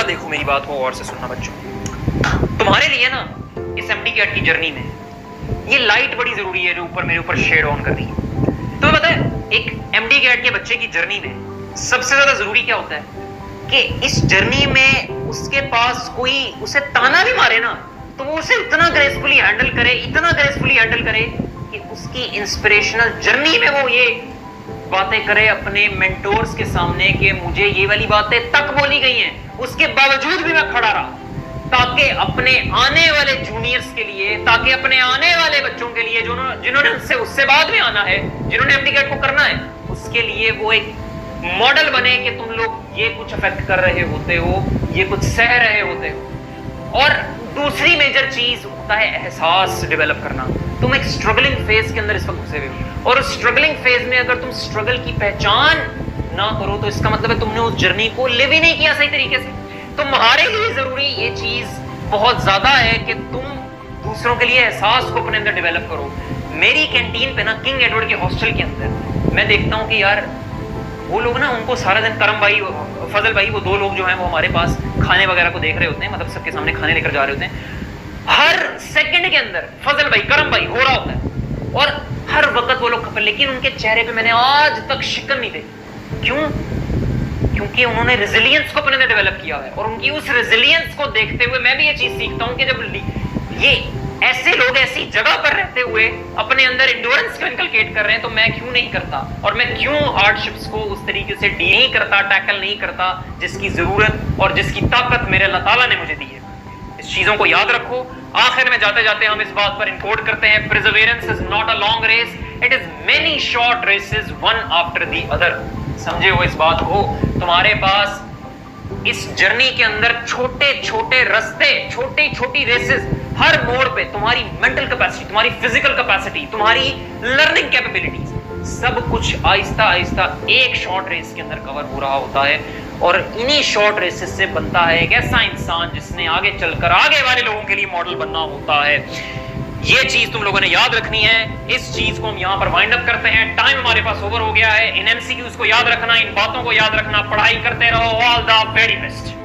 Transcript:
देखो मेरी बात को और से सुनना बच्चों। तुम्हारे लिए ना इस एमडी कैट की जर्नी में ये लाइट बड़ी जरूरी है जो ऊपर मेरे ऊपर शेड ऑन कर रही है। तो पता है एक एमडी कैट के बच्चे की जर्नी में सबसे ज्यादा जरूरी क्या होता है कि इस जर्नी में उसके पास कोई उसे ताना भी मारे ना तो वो उसे इतना ग्रेसफुली हैंडल करे, इतना ग्रेसफुली हैंडल करे कि उसकी इंस्पिरेशनल जर्नी में वो ये बातें करे अपने मेंटोर्स के सामने कि मुझे ये वाली बातें तक बोली गई हैं, उसके बावजूद भी मैं खड़ा रहा, ताकि अपने आने वाले जूनियर्स के लिए, ताकि अपने आने वाले बच्चों के लिए जिन्होंने उससे बाद में आना है, जिन्होंने एमडी कैट को करना है, उसके लिए वो एक मॉडल बने कि तुम लोग ये कुछ अफेक्ट कर रहे होते हो, ये कुछ सह रहे होते हो। और दूसरी मेजर चीज होता है एहसास डेवलप करना। तुम एक स्ट्रगलिंग फेज के अंदर इस वक्त घुसे हुए हो और स्ट्रगलिंग फेज में अगर तुम स्ट्रगल की पहचान ना करो तो इसका मतलब है तुमने उस जर्नी को लिव ही नहीं किया सही तरीके से। तुम्हारे लिए जरूरी ये चीज बहुत ज्यादा है कि तुम दूसरों के लिए एहसास को अपने अंदर डेवलप करो। मेरी कैंटीन पे ना किंग एडवर्ड के हॉस्टल के अंदर मैं देखता हूं कि यार वो लोग ना उनको सारा दिन करम भाई, फजल भाई, वो दो लोग जो हैं वो हमारे पास खाने वगैरह को देख रहे होते हैं, मतलब सबके सामने खाने लेकर जा रहे होते हैं। हर सेकंड के अंदर फजल भाई, करम भाई हो रहा होता है और हर वक्त वो लोग खपे, लेकिन उनके चेहरे पे मैंने आज तक शिकन नहीं देखी। क्यों? क्योंकि उन्होंने रेजिलियंस को अपने अंदर डेवलप किया है और उनकी उस रेजिलियंस को देखते हुए मैं भी ये चीज सीखता हूं कि जब ये ऐसे लोग ऐसी जगह पर रहते हुए अपने अंदर इंडोरेंस को इनकलकेट कर रहे हैं तो मैं क्यों नहीं करता, और मैं क्यों हार्डशिप्स को उस तरीके से डील नहीं करता, टैकल नहीं करता जिसकी जरूरत और जिसकी ताकत मेरे अल्लाह ताला ने मुझे दी है। इस चीजों को याद रखो। आखिर में जाते जाते हम इस बात पर इनकोड करते हैं, perseverance is not a long race, it is many short races one after the other. समझे हो इस बात को? तुम्हारे पास इस जर्नी के अंदर छोटे छोटे रास्ते, छोटी छोटी रेसेस, हर मोड़ पे तुम्हारी मेंटल कैपेसिटी, तुम्हारी फिजिकल कैपेसिटी, तुम्हारी लर्निंग कैपेबिलिटीज, सब कुछ आहिस्ता आहिस्ता एक शॉर्ट रेस के अंदर कवर हो रहा होता है। और इन्हीं शॉर्ट रेसेस से बनता है एक ऐसा इंसान जिसने आगे चलकर आगे वाले लोगों के लिए मॉडल बनना होता है। ये चीज तुम लोगों ने याद रखनी है। इस चीज को हम यहां पर वाइंड अप करते हैं। टाइम हमारे पास ओवर हो गया है। इन एमसीक्यूज को याद रखना, इन बातों को याद रखना, पढ़ाई करते रहो। All the very best.